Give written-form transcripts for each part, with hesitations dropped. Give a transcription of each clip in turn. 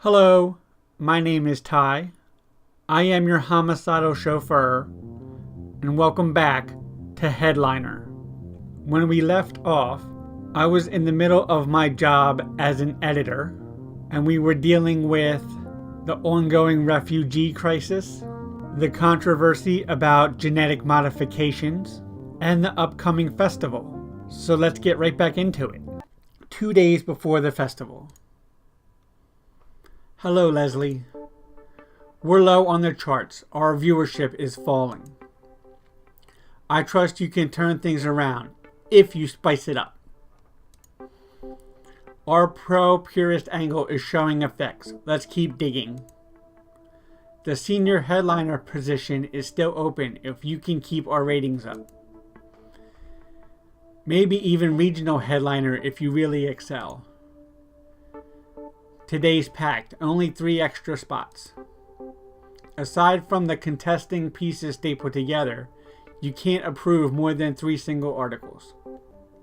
Hello, my name is Ty. I am your homicidal chauffeur, and welcome back to Headliner. When we left off, I was in the middle of my job as an editor, and we were dealing with the ongoing refugee crisis, the controversy about genetic modifications, and the upcoming festival. So let's get right back into it. 2 days before the festival. Hello, Leslie. We're low on the charts. Our viewership is falling. I trust you can turn things around if you spice it up. Our pro-purist angle is showing effects. Let's keep digging. The senior headliner position is still open if you can keep our ratings up. Maybe even regional headliner if you really excel. Today's packed, only 3 extra spots. Aside from the contesting pieces stapled together, you can't approve more than 3 single articles.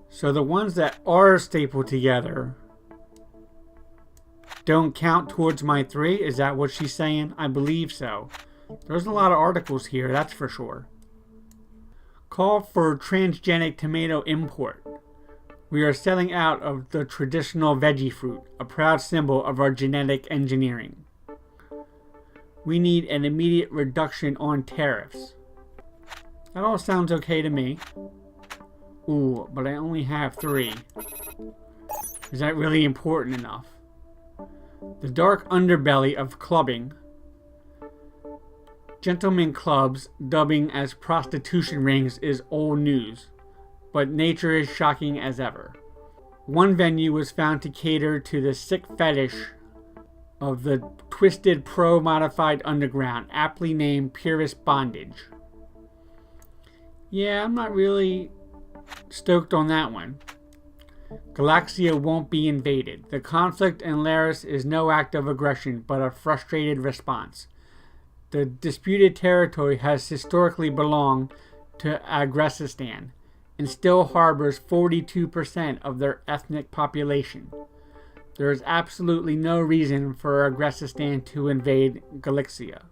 So the ones that are stapled together don't count towards my 3? Is that what she's saying? I believe so. There's a lot of articles here, that's for sure. Call for transgenic tomato import. We are selling out of the traditional veggie fruit, a proud symbol of our genetic engineering. We need an immediate reduction on tariffs. That all sounds okay to me. Ooh, but I only have 3. Is that really important enough? The dark underbelly of clubbing. Gentlemen clubs dubbing as prostitution rings is old news, but nature is shocking as ever. One venue was found to cater to the sick fetish of the twisted pro-modified underground, aptly named purist bondage. Yeah, I'm not really stoked on that one. Galixia won't be invaded. The conflict in Laris is no act of aggression, but a frustrated response. The disputed territory has historically belonged to Agressistan and still harbors 42% of their ethnic population. There is absolutely no reason for Agressistan to invade Galixia.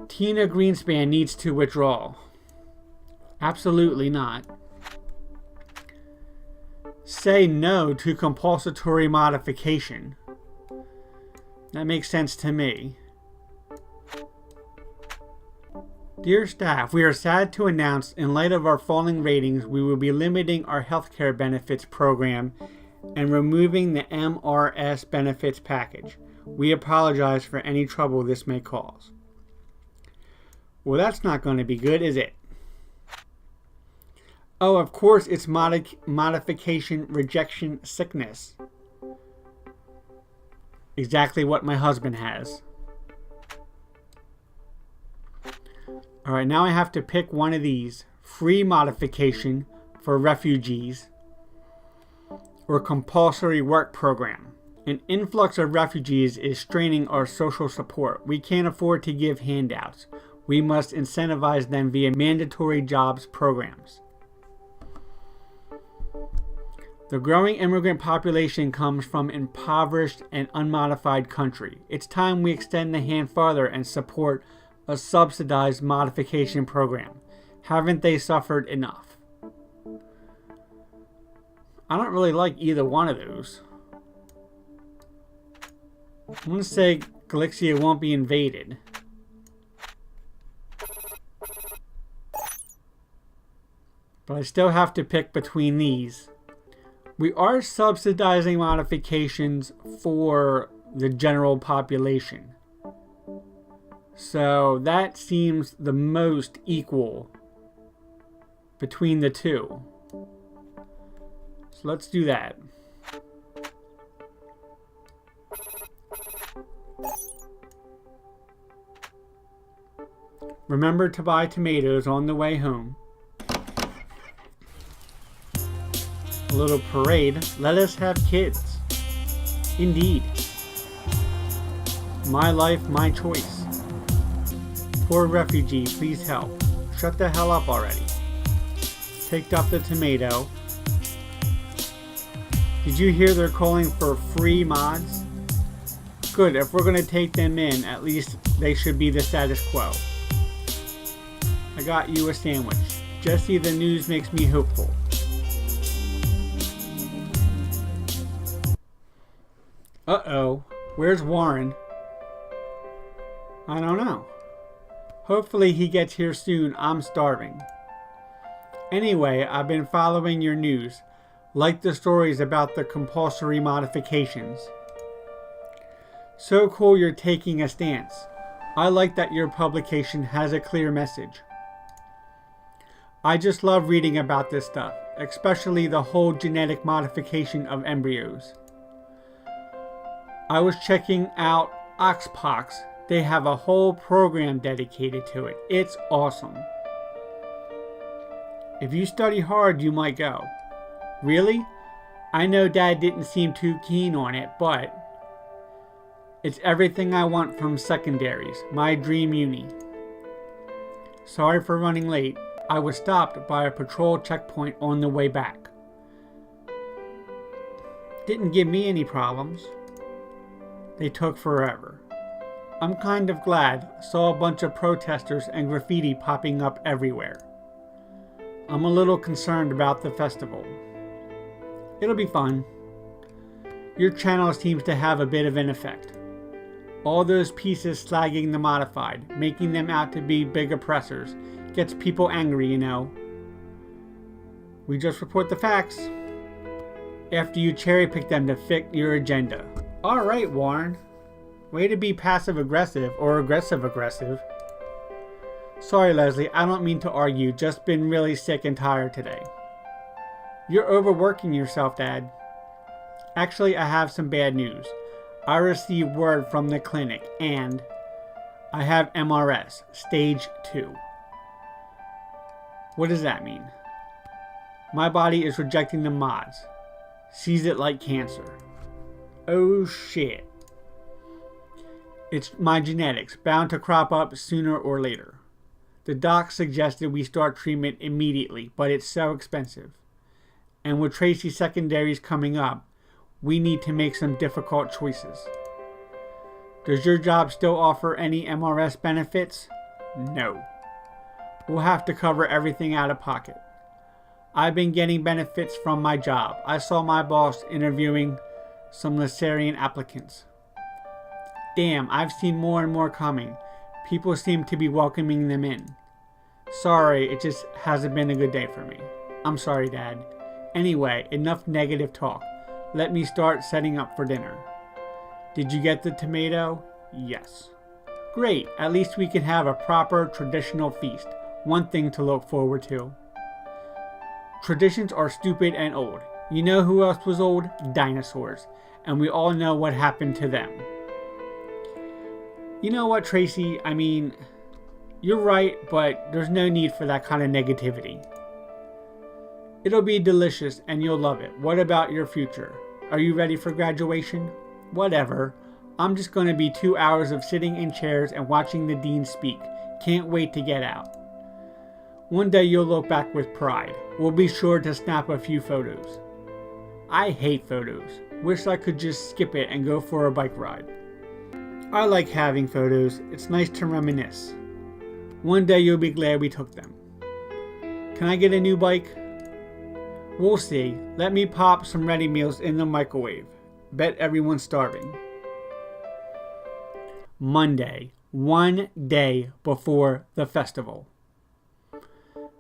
Tina Greenspan needs to withdraw. Absolutely not. Say no to compulsory modification. That makes sense to me. Dear staff, we are sad to announce, in light of our falling ratings, we will be limiting our healthcare benefits program and removing the MRS benefits package. We apologize for any trouble this may cause. Well, that's not going to be good, is it? Oh, of course, it's modification rejection sickness. Exactly what my husband has. Alright, now I have to pick one of these. Free modification for refugees or compulsory work program. An influx of refugees is straining our social support. We can't afford to give handouts. We must incentivize them via mandatory jobs programs. The growing immigrant population comes from impoverished and unmodified country. It's time we extend the hand farther and support a subsidized modification program. Haven't they suffered enough? I don't really like either one of those. I'm going to say Galixia won't be invaded. But I still have to pick between these. We are subsidizing modifications for the general population. So that seems the most equal between the two. So let's do that. Remember to buy tomatoes on the way home. A little parade. Let us have kids. Indeed. My life, my choice. Poor refugee, please help. Shut the hell up already. Picked up the tomato. Did you hear they're calling for free mods? Good, if we're gonna take them in, at least they should be the status quo. I got you a sandwich. Jesse, the news makes me hopeful. Uh-oh. Where's Warren? I don't know. Hopefully he gets here soon. I'm starving. Anyway, I've been following your news. Like the stories about the compulsory modifications. So cool you're taking a stance. I like that your publication has a clear message. I just love reading about this stuff, especially the whole genetic modification of embryos. I was checking out Oxpox. They have a whole program dedicated to it. It's awesome. If you study hard, you might go. Really? I know Dad didn't seem too keen on it, but it's everything I want from secondaries, my dream uni. Sorry for running late. I was stopped by a patrol checkpoint on the way back. Didn't give me any problems. They took forever. I'm kind of glad. Saw a bunch of protesters and graffiti popping up everywhere. I'm a little concerned about the festival. It'll be fun. Your channel seems to have a bit of an effect. All those pieces slagging the modified, making them out to be big oppressors, gets people angry, you know. We just report the facts. After you cherry pick them to fit your agenda. Alright, Warren. Way to be passive-aggressive or aggressive-aggressive. Sorry, Leslie, I don't mean to argue, just been really sick and tired today. You're overworking yourself, Dad. Actually, I have some bad news. I received word from the clinic and I have MRS, stage 2. What does that mean? My body is rejecting the mods. Sees it like cancer. Oh shit. It's my genetics, bound to crop up sooner or later. The doc suggested we start treatment immediately, but it's so expensive. And with Tracy's secondaries coming up, we need to make some difficult choices. Does your job still offer any MRS benefits? No. We'll have to cover everything out of pocket. I've been getting benefits from my job. I saw my boss interviewing some Lacerian applicants. Damn, I've seen more and more coming. People seem to be welcoming them in. Sorry, it just hasn't been a good day for me. I'm sorry, Dad. Anyway, enough negative talk. Let me start setting up for dinner. Did you get the tomato? Yes. Great, at least we can have a proper traditional feast. One thing to look forward to. Traditions are stupid and old. You know who else was old? Dinosaurs. And we all know what happened to them. You know what, Tracy? I mean, you're right, but there's no need for that kind of negativity. It'll be delicious and you'll love it. What about your future? Are you ready for graduation? Whatever. I'm just going to be 2 hours of sitting in chairs and watching the dean speak. Can't wait to get out. One day you'll look back with pride. We'll be sure to snap a few photos. I hate photos. Wish I could just skip it and go for a bike ride. I like having photos. It's nice to reminisce. One day you'll be glad we took them. Can I get a new bike? We'll see. Let me pop some ready meals in the microwave. Bet everyone's starving. Monday, one day before the festival.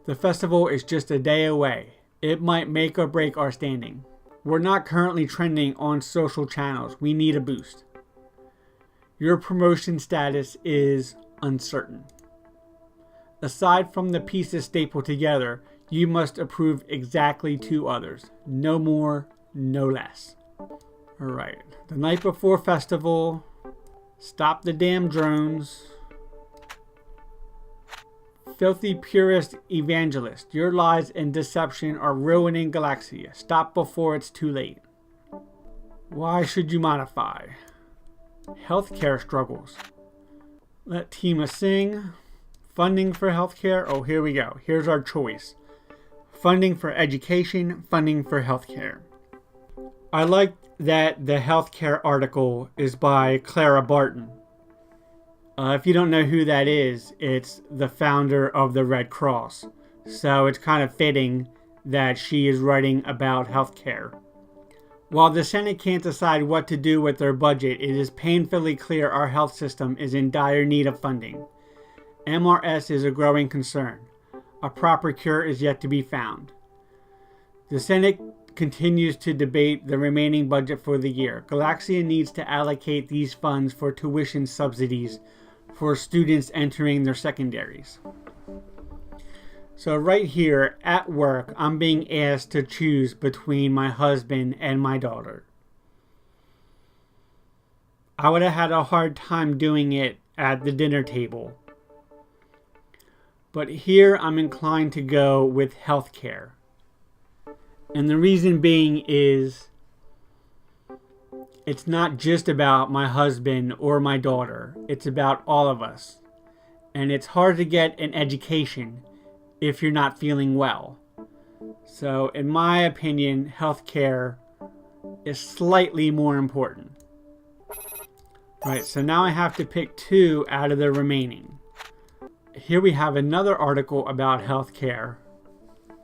The festival is just a day away. It might make or break our standing. We're not currently trending on social channels. We need a boost. Your promotion status is uncertain. Aside from the pieces stapled together, you must approve exactly 2 others. No more, no less. Alright, the night before festival, stop the damn drones. Filthy purist evangelist, your lies and deception are ruining Galixia. Stop before it's too late. Why should you modify? Healthcare struggles. Let Tima sing. Funding for healthcare. Oh, here we go. Here's our choice. Funding for education, funding for healthcare. I like that the healthcare article is by Clara Barton. If you don't know who that is, it's the founder of the Red Cross. So it's kind of fitting that she is writing about healthcare. While the Senate can't decide what to do with their budget, it is painfully clear our health system is in dire need of funding. MRS is a growing concern. A proper cure is yet to be found. The Senate continues to debate the remaining budget for the year. Galixia needs to allocate these funds for tuition subsidies for students entering their secondaries. So right here at work, I'm being asked to choose between my husband and my daughter. I would have had a hard time doing it at the dinner table. But here I'm inclined to go with healthcare. And the reason being is it's not just about my husband or my daughter. It's about all of us. And it's hard to get an education if you're not feeling well. So in my opinion, healthcare is slightly more important. Right, so now I have to pick 2 out of the remaining. Here we have another article about healthcare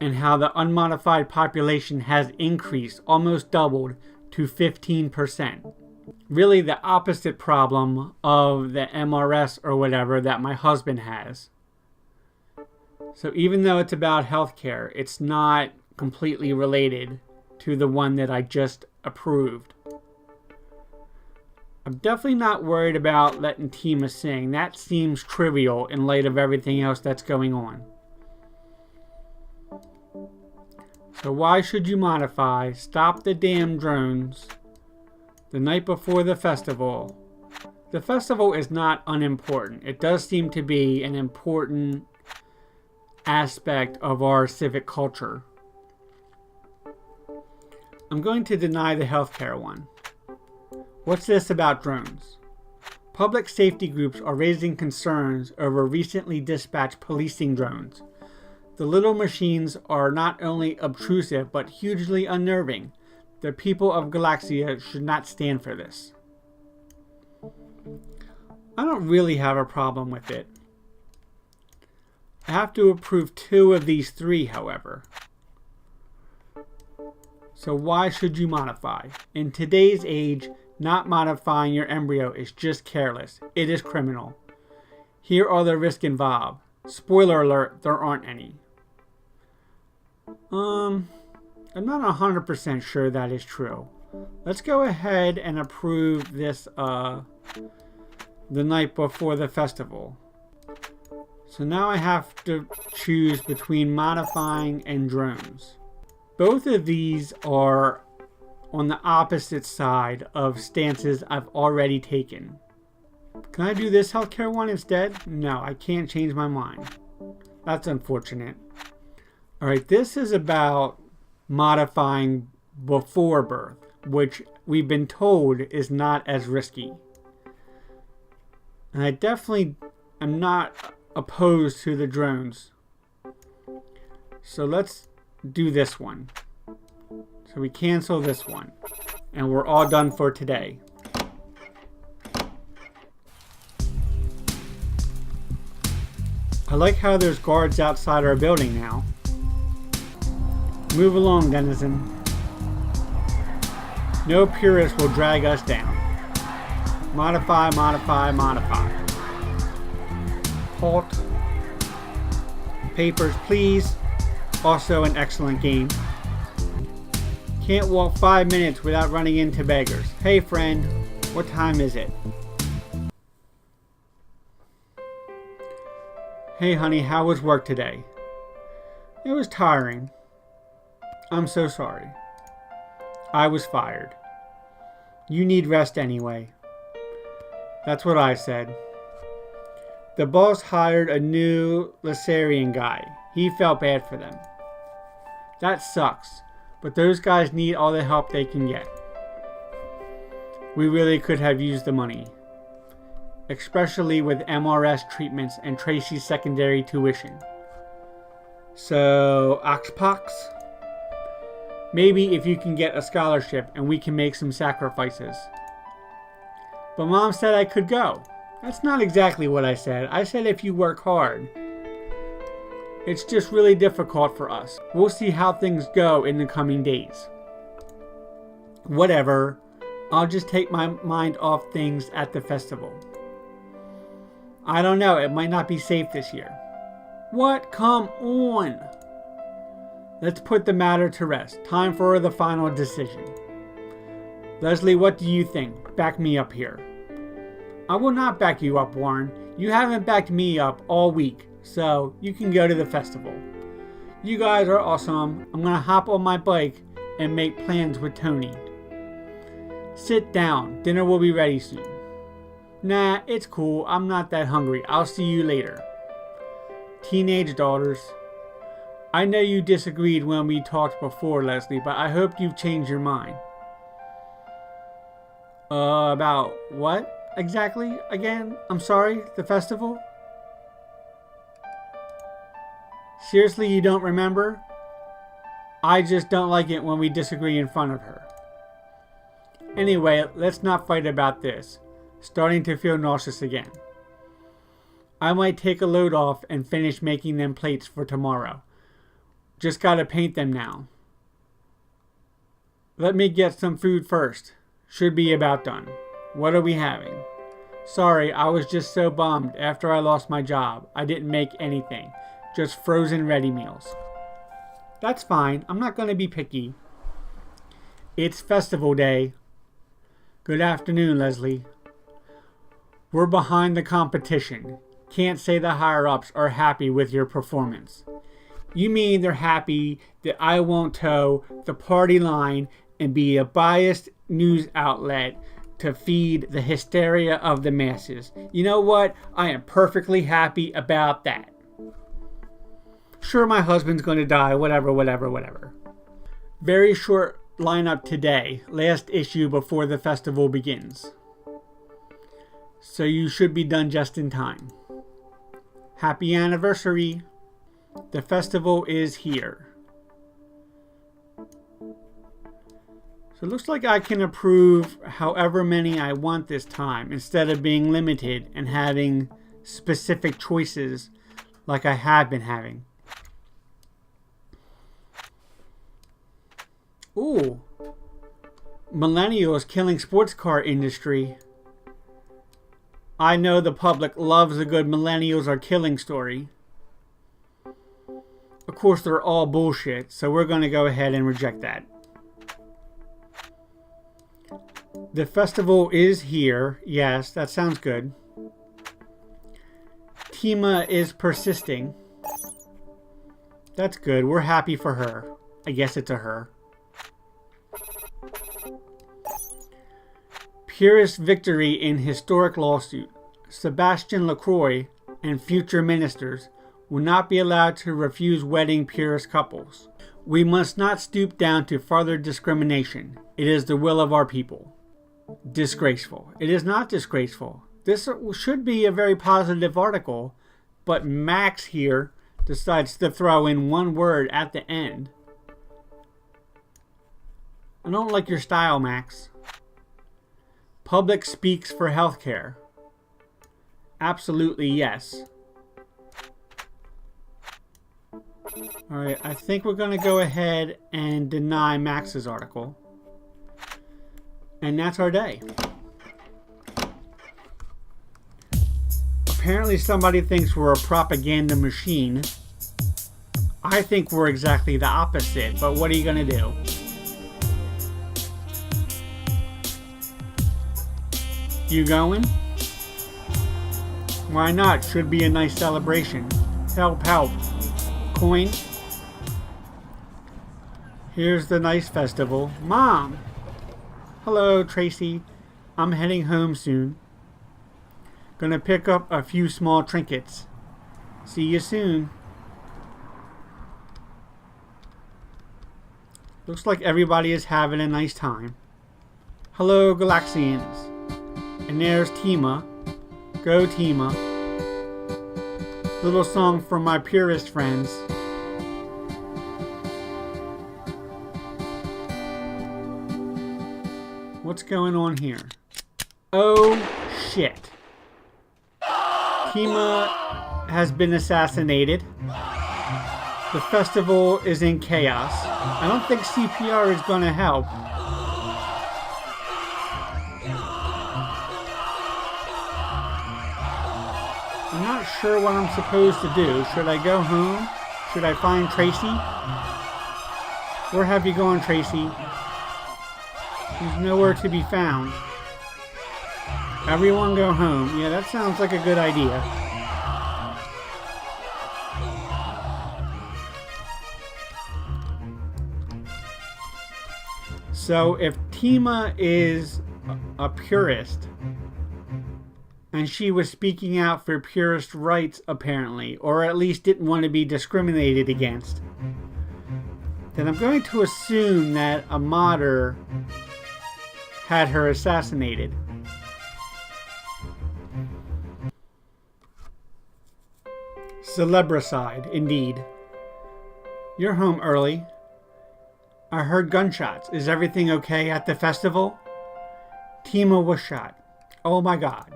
and how the unmodified population has increased, almost doubled, to 15%. Really the opposite problem of the MRS or whatever that my husband has. So even though it's about healthcare, it's not completely related to the one that I just approved. I'm definitely not worried about letting Tima sing. That seems trivial in light of everything else that's going on. So why should you modify Stop the Damn Drones the night before the festival? The festival is not unimportant. It does seem to be an important aspect of our civic culture. I'm going to deny the healthcare one. What's this about drones? Public safety groups are raising concerns over recently dispatched policing drones. The little machines are not only obtrusive but hugely unnerving. The people of Galixia should not stand for this. I don't really have a problem with it. I have to approve 2 of these 3, however. So why should you modify? In today's age, not modifying your embryo is just careless. It is criminal. Here are the risks involved. Spoiler alert, there aren't any. I'm not 100% sure that is true. Let's go ahead and approve this the night before the festival. So now I have to choose between modifying and drones. Both of these are on the opposite side of stances I've already taken. Can I do this healthcare one instead? No, I can't change my mind. That's unfortunate. Alright, this is about modifying before birth, which we've been told is not as risky. And I definitely am not opposed to the drones. So let's do this one. So we cancel this one. And we're all done for today. I like how there's guards outside our building now. Move along, denizen. No purist will drag us down. Modify, modify, modify. Halt. Papers, please. Also an excellent game. Can't walk 5 minutes without running into beggars. Hey friend, what time is it? Hey honey, how was work today? It was tiring. I'm so sorry. I was fired. You need rest anyway. That's what I said. The boss hired a new Lacerian guy. He felt bad for them. That sucks, but those guys need all the help they can get. We really could have used the money, especially with MRS treatments and Tracy's secondary tuition. So, Oxpox? Maybe if you can get a scholarship and we can make some sacrifices. But Mom said I could go. That's not exactly what I said. I said if you work hard. It's just really difficult for us. We'll see how things go in the coming days. Whatever. I'll just take my mind off things at the festival. I don't know. It might not be safe this year. What? Come on. Let's put the matter to rest. Time for the final decision. Leslie, what do you think? Back me up here. I will not back you up, Warren. You haven't backed me up all week, so you can go to the festival. You guys are awesome. I'm going to hop on my bike and make plans with Tony. Sit down. Dinner will be ready soon. Nah, it's cool. I'm not that hungry. I'll see you later. Teenage daughters. I know you disagreed when we talked before, Leslie, but I hope you've changed your mind. About what exactly? Again? I'm sorry? The festival? Seriously, you don't remember? I just don't like it when we disagree in front of her. Anyway, let's not fight about this. Starting to feel nauseous again. I might take a load off and finish making them plates for tomorrow. Just gotta paint them now. Let me get some food first. Should be about done. What are we having? Sorry, I was just so bummed after I lost my job. I didn't make anything. Just frozen ready meals. That's fine. I'm not gonna be picky. It's festival day. Good afternoon, Leslie. We're behind the competition. Can't say the higher-ups are happy with your performance. You mean they're happy that I won't toe the party line and be a biased news outlet to feed the hysteria of the masses? You know what? I am perfectly happy about that. Sure, my husband's going to die, whatever. Very short lineup today, last issue before the festival begins. So you should be done just in time. Happy anniversary! The festival is here. So it looks like I can approve however many I want this time instead of being limited and having specific choices like I have been having. Ooh. Millennials killing sports car industry. I know the public loves a good millennials are killing story. Of course, they're all bullshit, so we're going to go ahead and reject that. The festival is here. Yes, that sounds good. Tima is persisting. That's good. We're happy for her. I guess it's a her. Pyrrhus victory in historic lawsuit. Sebastian LaCroix and future ministers will not be allowed to refuse wedding Pyrrhus couples. We must not stoop down to further discrimination. It is the will of our people. Disgraceful. It is not disgraceful. This should be a very positive article, but Max here decides to throw in one word at the end. I don't like your style, Max. Public speaks for healthcare. Absolutely yes. Alright, I think we're going to go ahead and deny Max's article. And that's our day. Apparently somebody thinks we're a propaganda machine. I think we're exactly the opposite, but what are you going to do? You going? Why not? Should be a nice celebration. Help. Coin. Here's the nice festival. Mom! Hello, Tracy. I'm heading home soon. Gonna pick up a few small trinkets. See you soon. Looks like everybody is having a nice time. Hello, Galaxians. And there's Tima. Go, Tima. Little song for my purist friends. What's going on here? Oh, shit. Tima has been assassinated. The festival is in chaos. I don't think CPR is going to help. I'm not sure what I'm supposed to do. Should I go home? Should I find Tracy? Where have you gone, Tracy? She's nowhere to be found. Everyone go home. Yeah, that sounds like a good idea. So if Tima is a purist, and she was speaking out for purist rights apparently, or at least didn't want to be discriminated against, then I'm going to assume that a modder had her assassinated. Celebricide, indeed. You're home early. I heard gunshots. Is everything okay at the festival? Tima was shot. Oh my God.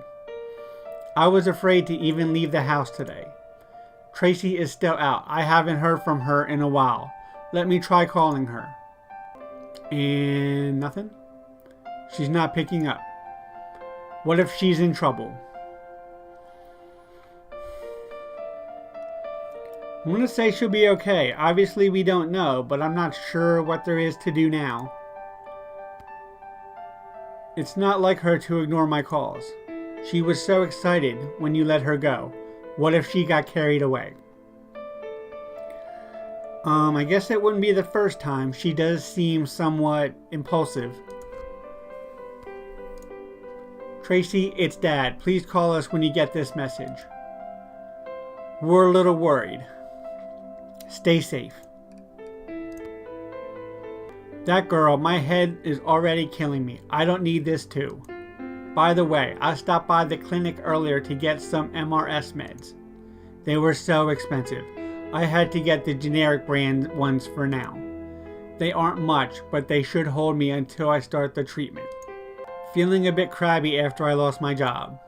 I was afraid to even leave the house today. Tracy is still out. I haven't heard from her in a while. Let me try calling her. And nothing? She's not picking up. What if she's in trouble? I'm going to say she'll be okay. Obviously we don't know, but I'm not sure what there is to do now. It's not like her to ignore my calls. She was so excited when you let her go. What if she got carried away? I guess it wouldn't be the first time. She does seem somewhat impulsive. Tracy, it's Dad. Please call us when you get this message. We're a little worried. Stay safe. That girl, my head is already killing me. I don't need this too. By the way, I stopped by the clinic earlier to get some MRS meds. They were so expensive. I had to get the generic brand ones for now. They aren't much, but they should hold me until I start the treatment. Feeling a bit crabby after I lost my job.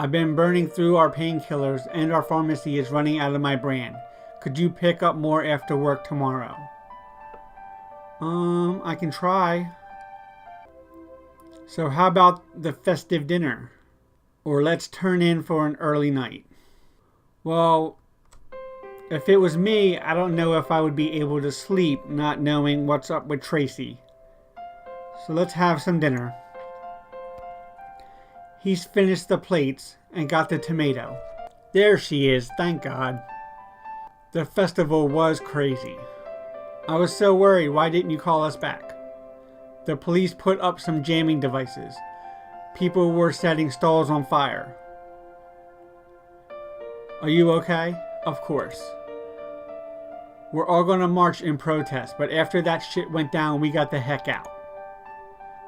I've been burning through our painkillers and our pharmacy is running out of my brand. Could you pick up more after work tomorrow? I can try. So how about the festive dinner? Or let's turn in for an early night. Well, if it was me, I don't know if I would be able to sleep not knowing what's up with Tracy. So let's have some dinner. He's finished the plates and got the tomato. There she is, thank God. The festival was crazy. I was so worried, why didn't you call us back? The police put up some jamming devices. People were setting stalls on fire. Are you okay? Of course. We're all gonna march in protest, but after that shit went down, we got the heck out.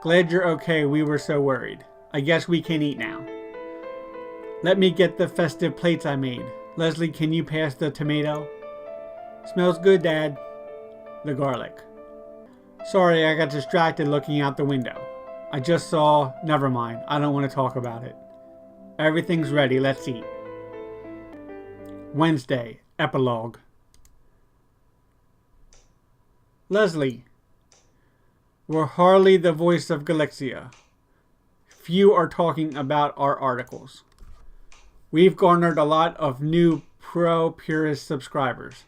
Glad you're okay, we were so worried. I guess we can eat now. Let me get the festive plates I made. Leslie, can you pass the tomato? Smells good, Dad. The garlic. Sorry, I got distracted looking out the window. I just saw... Never mind, I don't want to talk about it. Everything's ready, let's eat. Wednesday, epilogue. Leslie. We're hardly the voice of Galixia. Few are talking about our articles. We've garnered a lot of new pro-purist subscribers.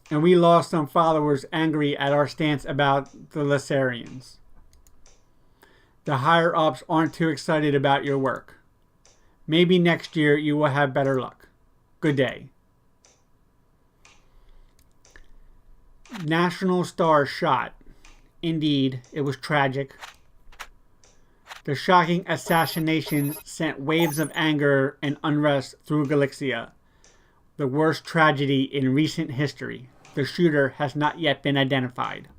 And we lost some followers angry at our stance about the Lacerians. The higher-ups aren't too excited about your work. Maybe next year you will have better luck. Good day. National star shot. Indeed, it was tragic. The shocking assassination sent waves of anger and unrest through Galixia. The worst tragedy in recent history. The shooter has not yet been identified.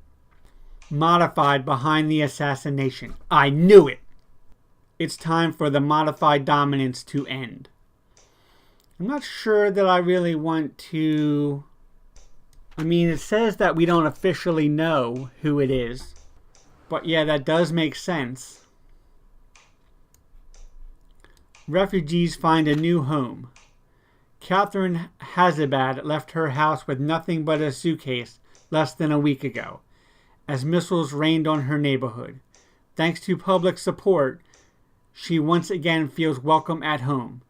Modified behind the assassination. I knew it! It's time for the modified dominance to end. I'm not sure that I really want to... I mean, it says that we don't officially know who it is. But yeah, that does make sense. Refugees find a new home. Catherine Hazabad left her house with nothing but a suitcase less than a week ago, as missiles rained on her neighborhood. Thanks to public support, she once again feels welcome at home.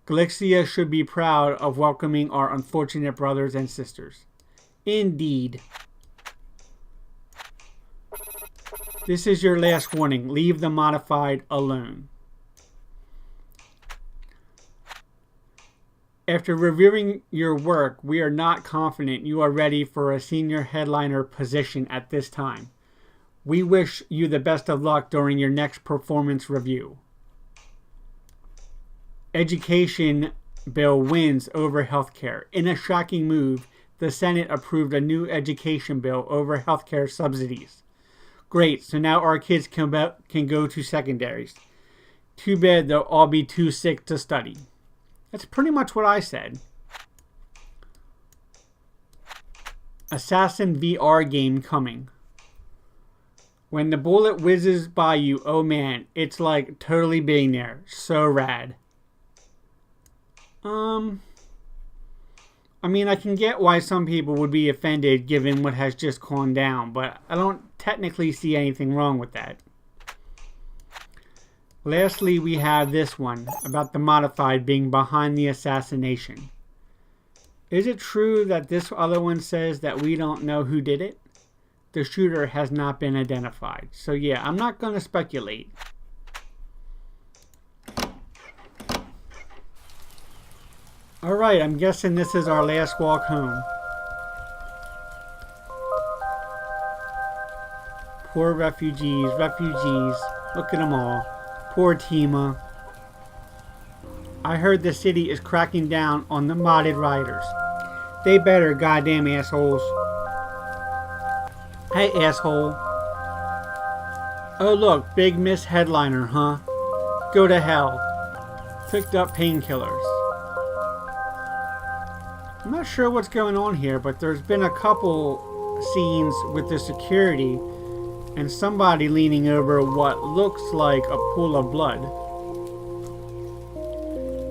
Galixia should be proud of welcoming our unfortunate brothers and sisters. Indeed. This is your last warning. Leave the modified alone. After reviewing your work, we are not confident you are ready for a senior headliner position at this time. We wish you the best of luck during your next performance review. Education bill wins over healthcare. In a shocking move, the Senate approved a new education bill over healthcare subsidies. Great, so now our kids can go to secondaries. Too bad they'll all be too sick to study. That's pretty much what I said. Assassin VR game coming. When the bullet whizzes by you, oh man, it's like totally being there. So rad. I mean, I can get why some people would be offended given what has just gone down, but I don't technically see anything wrong with that. Lastly, we have this one about the modified being behind the assassination. Is it true that this other one says that we don't know who did it? The shooter has not been identified. So yeah, I'm not going to speculate. Alright, I'm guessing this is our last walk home. Poor refugees. Look at them all. Poor Tima. I heard the city is cracking down on the modded riders. They better, goddamn assholes. Hey, asshole. Oh look, Big Miss Headliner, huh? Go to hell. Picked up painkillers. I'm not sure what's going on here, but there's been a couple scenes with the security and somebody leaning over what looks like a pool of blood.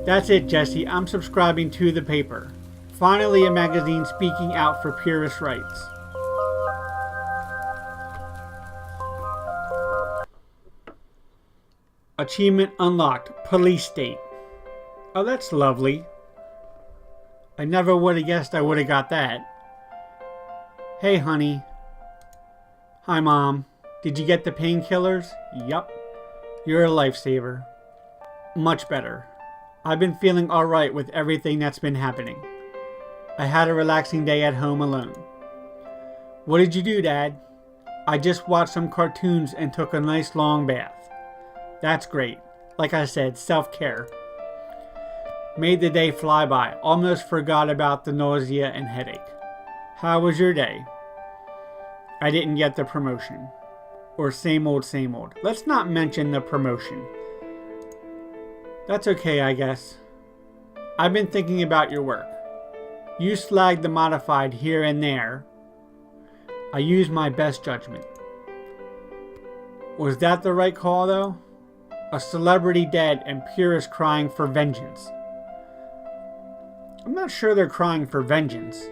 That's it, Jesse. I'm subscribing to the paper. Finally, a magazine speaking out for purist rights. Achievement unlocked. Police state. Oh, that's lovely. I never would have guessed I would have got that. Hey, honey. Hi, Mom. Did you get the painkillers? Yup. You're a lifesaver. Much better. I've been feeling alright with everything that's been happening. I had a relaxing day at home alone. What did you do, Dad? I just watched some cartoons and took a nice long bath. That's great. Like I said, self-care. Made the day fly by. Almost forgot about the nausea and headache. How was your day? I didn't get the promotion. Or same old, same old. Let's not mention the promotion. That's okay, I guess. I've been thinking about your work. You slagged the modified here and there. I used my best judgment. Was that the right call, though? A celebrity dead and purists crying for vengeance. I'm not sure they're crying for vengeance.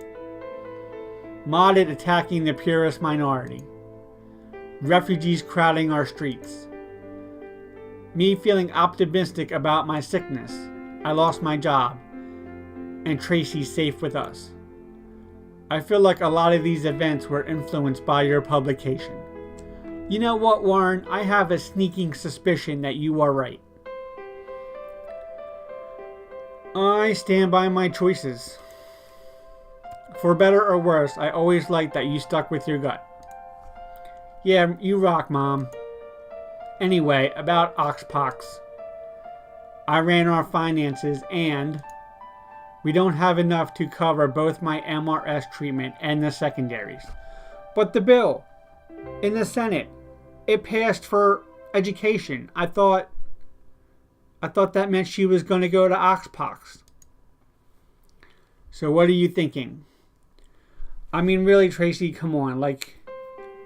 Modded attacking the purist minority. Refugees crowding our streets. Me feeling optimistic about my sickness. I lost my job. And Tracy's safe with us. I feel like a lot of these events were influenced by your publication. You know what, Warren? I have a sneaking suspicion that you are right. I stand by my choices. For better or worse, I always liked that you stuck with your gut. Yeah, you rock, Mom. Anyway, about Oxpox. I ran our finances and we don't have enough to cover both my MRS treatment and the secondaries. But the bill in the Senate, it passed for education. I thought that meant she was going to go to Oxpox. So what are you thinking? I mean, really, Tracy, come on. Like,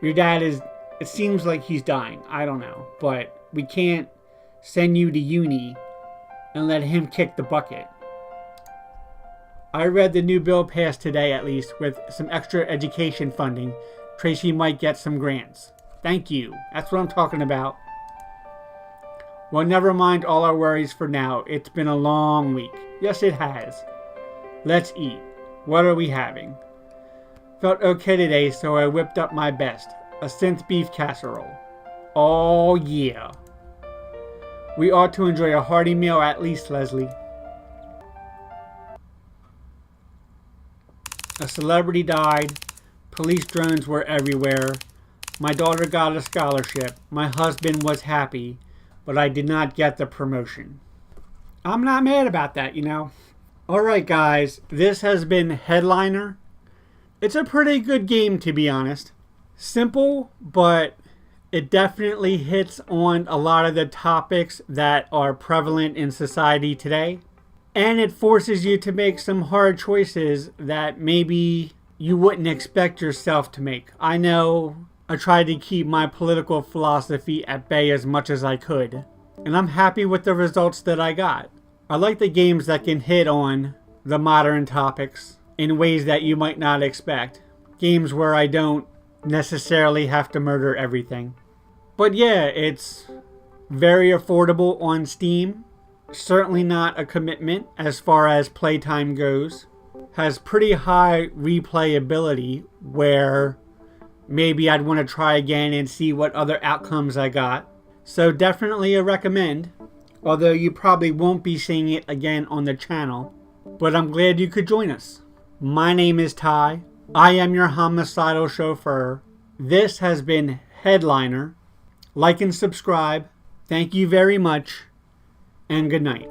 your dad is It seems like he's dying. I don't know. But we can't send you to uni and let him kick the bucket. I read the new bill passed today, at least, with some extra education funding. Tracy might get some grants. Thank you. That's what I'm talking about. Well, never mind all our worries for now. It's been a long week. Yes, it has. Let's eat. What are we having? Felt okay today, so I whipped up my best. A synth beef casserole. Oh, yeah. We ought to enjoy a hearty meal at least, Leslie. A celebrity died. Police drones were everywhere. My daughter got a scholarship. My husband was happy, but I did not get the promotion. I'm not mad about that, you know. Alright guys, this has been Headliner. It's a pretty good game, to be honest. Simple, but it definitely hits on a lot of the topics that are prevalent in society today. And it forces you to make some hard choices that maybe you wouldn't expect yourself to make. I know I tried to keep my political philosophy at bay as much as I could. And I'm happy with the results that I got. I like the games that can hit on the modern topics in ways that you might not expect. Games where I don't necessarily have to murder everything. But yeah, it's very affordable on Steam. Certainly not a commitment as far as playtime goes. Has pretty high replayability where maybe I'd want to try again and see what other outcomes I got. So definitely a recommend. Although you probably won't be seeing it again on the channel. But I'm glad you could join us. My name is Ty. I am your homicidal chauffeur. This has been Headliner. Like and subscribe. Thank you very much. And good night.